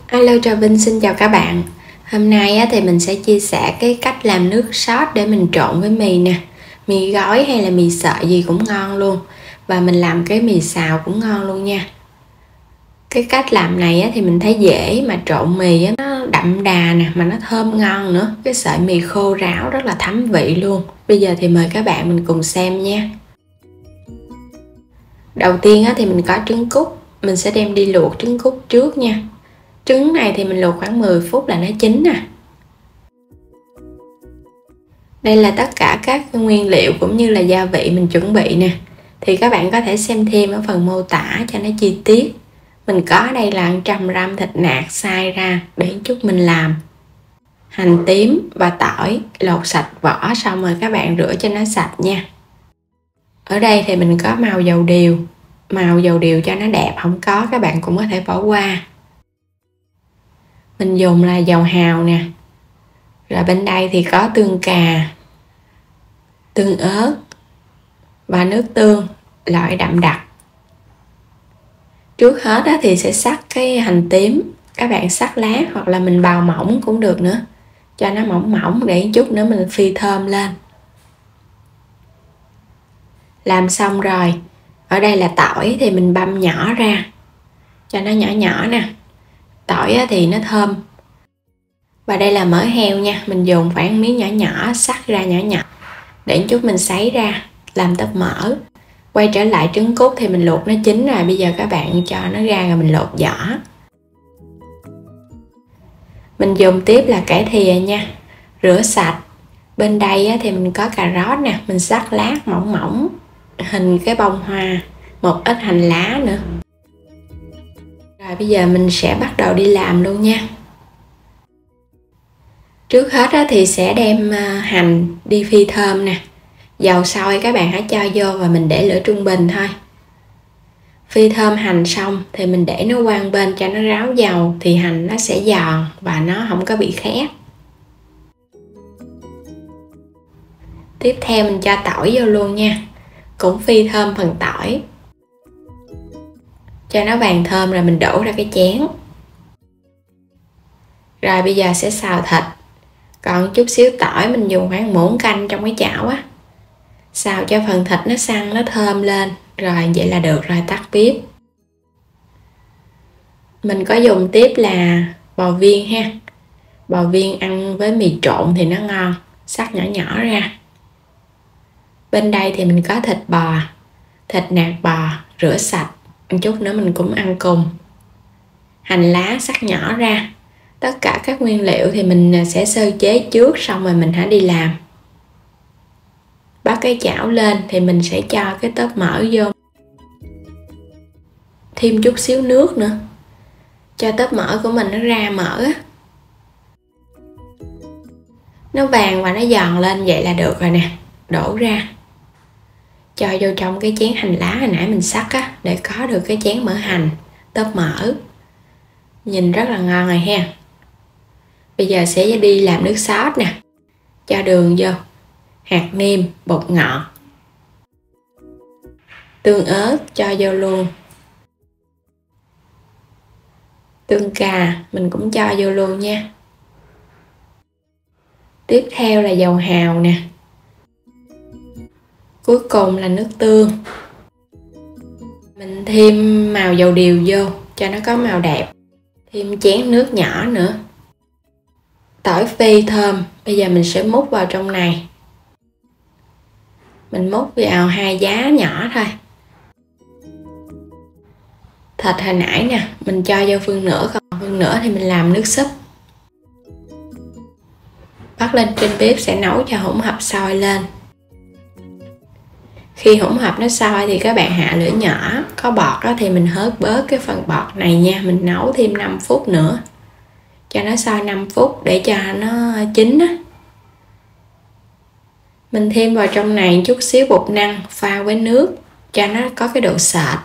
Alo, Trà Vinh xin chào các bạn. Hôm nay thì mình sẽ chia sẻ cái cách làm nước sốt để mình trộn với mì nè. Mì gói hay là mì sợi gì cũng ngon luôn. Và mình làm cái mì xào cũng ngon luôn nha. Cái cách làm này thì mình thấy dễ, mà trộn mì nó đậm đà nè, mà nó thơm ngon nữa. Cái sợi mì khô ráo rất là thấm vị luôn. Bây giờ thì mời các bạn mình cùng xem nha. Đầu tiên thì mình có trứng cút. Mình sẽ đem đi luộc trứng cút trước nha. Trứng này thì mình luộc khoảng 10 phút là nó chín nè. Đây là tất cả các nguyên liệu cũng như là gia vị mình chuẩn bị nè. Thì các bạn có thể xem thêm ở phần mô tả cho nó chi tiết. Mình có đây là 100g thịt nạc xay ra để chút mình làm. Hành tím và tỏi lột sạch vỏ xong rồi các bạn rửa cho nó sạch nha. Ở đây thì mình có màu dầu điều. Màu dầu điều cho nó đẹp, không có các bạn cũng có thể bỏ qua. Mình dùng là dầu hào nè. Rồi bên đây thì có tương cà, tương ớt và nước tương loại đậm đặc. Trước hết thì sẽ xắt cái hành tím. Các bạn xắt lá hoặc là mình bào mỏng cũng được nữa, cho nó mỏng mỏng để chút nữa mình phi thơm lên. Làm xong rồi, ở đây là tỏi thì mình băm nhỏ ra cho nó nhỏ nhỏ nè. Tỏi thì nó thơm. Và đây là mỡ heo nha, mình dùng khoảng miếng nhỏ nhỏ, xắt ra nhỏ nhỏ để chút mình sấy ra làm tóp mỡ. Quay trở lại trứng cút thì mình luộc nó chín rồi, bây giờ các bạn cho nó ra rồi mình lột vỏ. Mình dùng tiếp là cải thìa nha, rửa sạch. Bên đây thì mình có cà rốt nè, mình cắt lát mỏng mỏng hình cái bông hoa, một ít hành lá nữa. Rồi bây giờ mình sẽ bắt đầu đi làm luôn nha. Trước hết thì sẽ đem hành đi phi thơm nè. Dầu sôi các bạn hãy cho vô và mình để lửa trung bình thôi. Phi thơm hành xong thì mình để nó qua bên cho nó ráo dầu, thì hành nó sẽ giòn và nó không có bị khét. Tiếp theo mình cho tỏi vô luôn nha. Cũng phi thơm phần tỏi cho nó vàng thơm, rồi mình đổ ra cái chén. Rồi bây giờ sẽ xào thịt. Còn chút xíu tỏi mình dùng khoảng muỗng canh trong cái chảo á. Xào cho phần thịt nó săn, nó thơm lên. Rồi vậy là được rồi, tắt bếp. Mình có dùng tiếp là bò viên ha. Bò viên ăn với mì trộn thì nó ngon. Cắt nhỏ nhỏ ra. Bên đây thì mình có thịt bò, thịt nạc bò rửa sạch. Một chút nữa mình cũng ăn cùng. Hành lá cắt nhỏ ra. Tất cả các nguyên liệu thì mình sẽ sơ chế trước, xong rồi mình hãy đi làm. Bắt cái chảo lên thì mình sẽ cho cái tóp mỡ vô. Thêm chút xíu nước nữa cho tóp mỡ của mình nó ra mỡ á. Nó vàng và nó giòn lên vậy là được rồi nè. Đổ ra. Cho vô trong cái chén hành lá hồi nãy mình xắt á, để có được cái chén mỡ hành, tóp mỡ. Nhìn rất là ngon rồi ha. Bây giờ sẽ đi làm nước sốt nè. Cho đường vô, hạt nêm, bột ngọt, tương ớt cho vô luôn. Tương cà mình cũng cho vô luôn nha. Tiếp theo là dầu hào nè. Cuối cùng là nước tương. Mình thêm màu dầu điều vô cho nó có màu đẹp. Thêm chén nước nhỏ nữa. Tỏi phi thơm. Bây giờ mình sẽ múc vào trong này. Mình múc vào 2 giá nhỏ thôi. Thịt hồi nãy nè, mình cho vô phân nửa, còn phân nửa thì mình làm nước súp. Bắt lên trên bếp sẽ nấu cho hỗn hợp sôi lên. Khi hỗn hợp nó sôi thì các bạn hạ lửa nhỏ. Có bọt đó thì mình hớt bớt cái phần bọt này nha. Mình nấu thêm 5 phút nữa. Cho nó sôi 5 phút để cho nó chín á. Mình thêm vào trong này chút xíu bột năng pha với nước cho nó có cái độ sệt.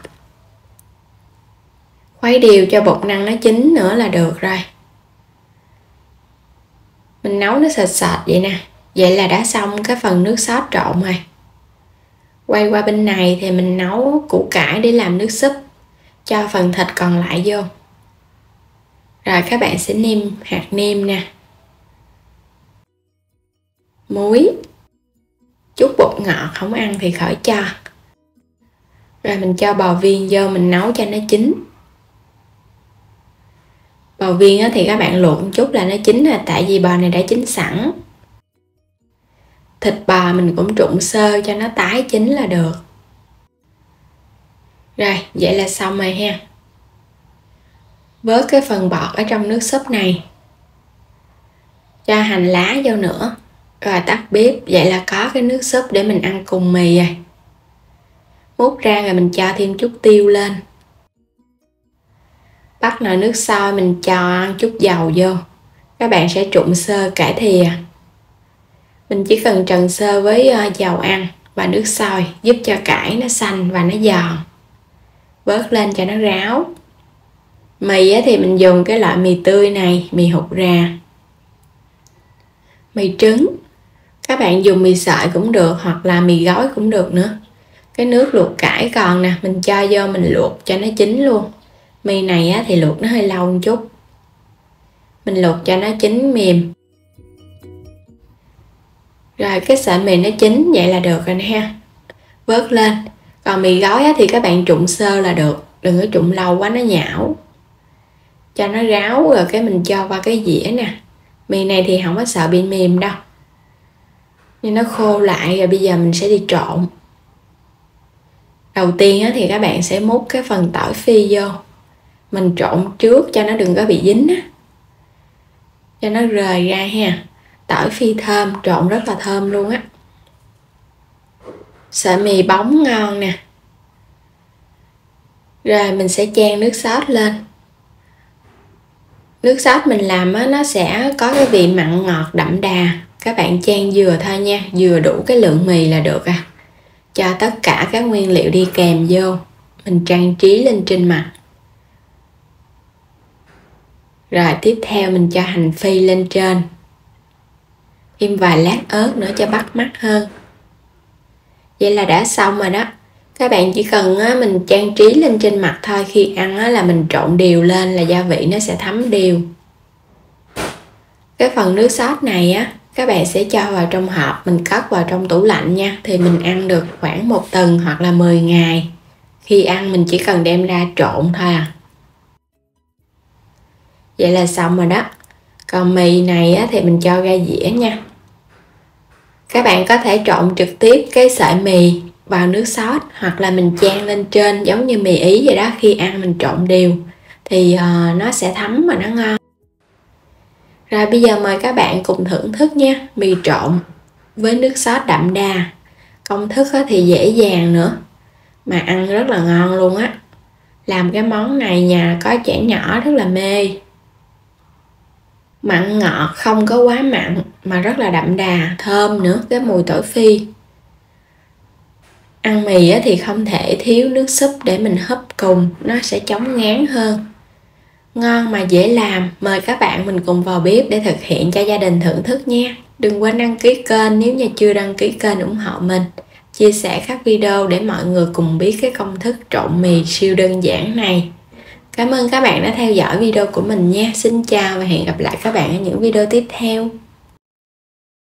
Khuấy đều cho bột năng nó chín nữa là được rồi. Mình nấu nó sệt sệt vậy nè. Vậy là đã xong cái phần nước sốt trộn rồi. Quay qua bên này thì mình nấu củ cải để làm nước súp. Cho phần thịt còn lại vô. Rồi các bạn sẽ nêm hạt nêm nè, muối, chút bột ngọt, không ăn thì khỏi cho. Rồi mình cho bò viên vô mình nấu cho nó chín. Bò viên thì các bạn luộc một chút là nó chín rồi, tại vì bò này đã chín sẵn. Thịt bò mình cũng trụng sơ cho nó tái chín là được. Rồi, vậy là xong rồi ha. Vớt cái phần bọt ở trong nước súp này, cho hành lá vô nữa, rồi tắt bếp. Vậy là có cái nước súp để mình ăn cùng mì rồi. Múc ra rồi mình cho thêm chút tiêu lên. Bắt nồi nước sôi mình cho chút dầu vô. Các bạn sẽ trụng sơ cải thìa. Mình chỉ cần trần sơ với dầu ăn và nước sôi, giúp cho cải nó xanh và nó giòn. Vớt lên cho nó ráo. Mì thì mình dùng cái loại mì tươi này, mì hột rà, mì trứng. Các bạn dùng mì sợi cũng được, hoặc là mì gói cũng được nữa. Cái nước luộc cải còn nè, mình cho vô mình luộc cho nó chín luôn. Mì này thì luộc nó hơi lâu một chút. Mình luộc cho nó chín mềm. Rồi cái sợi mì nó chín vậy là được rồi ha. Vớt lên. Còn mì gói thì các bạn trụng sơ là được, đừng có trụng lâu quá nó nhão. Cho nó ráo rồi cái mình cho qua cái dĩa nè. Mì này thì không có sợ bị mềm đâu, nhưng nó khô lại rồi bây giờ mình sẽ đi trộn. Đầu tiên thì các bạn sẽ múc cái phần tỏi phi vô. Mình trộn trước cho nó đừng có bị dính á, cho nó rời ra ha. Tỏi phi thơm, trộn rất là thơm luôn á. Sợi mì bóng ngon nè. Rồi mình sẽ chan nước sốt lên. Nước sốt mình làm nó sẽ có cái vị mặn ngọt đậm đà. Các bạn chan vừa thôi nha, vừa đủ cái lượng mì là được à. Cho tất cả các nguyên liệu đi kèm vô. Mình trang trí lên trên mặt. Rồi tiếp theo mình cho hành phi lên trên. Thêm vài lát ớt nữa cho bắt mắt hơn. Vậy là đã xong rồi đó. Các bạn chỉ cần mình trang trí lên trên mặt thôi. Khi ăn là mình trộn đều lên là gia vị nó sẽ thấm đều. Cái phần nước sốt này các bạn sẽ cho vào trong hộp, mình cất vào trong tủ lạnh nha. Thì mình ăn được khoảng 1 tuần hoặc là 10 ngày. Khi ăn mình chỉ cần đem ra trộn thôi à. Vậy là xong rồi đó. Còn mì này thì mình cho ra dĩa nha. Các bạn có thể trộn trực tiếp cái sợi mì vào nước sốt, hoặc là mình chan lên trên giống như mì Ý vậy đó. Khi ăn mình trộn đều thì nó sẽ thấm và nó ngon. Rồi bây giờ mời các bạn cùng thưởng thức nha. Mì trộn với nước sốt đậm đà. Công thức thì dễ dàng nữa, mà ăn rất là ngon luôn á. Làm cái món này nhà có trẻ nhỏ rất là mê. Mặn ngọt, không có quá mặn mà rất là đậm đà, thơm nữa, cái mùi tỏi phi. Ăn mì thì không thể thiếu nước súp để mình húp cùng, nó sẽ chống ngán hơn. Ngon mà dễ làm, mời các bạn mình cùng vào bếp để thực hiện cho gia đình thưởng thức nha. Đừng quên đăng ký kênh nếu như chưa đăng ký kênh ủng hộ mình. Chia sẻ các video để mọi người cùng biết cái công thức trộn mì siêu đơn giản này. Cảm ơn các bạn đã theo dõi video của mình nha. Xin chào và hẹn gặp lại các bạn ở những video tiếp theo.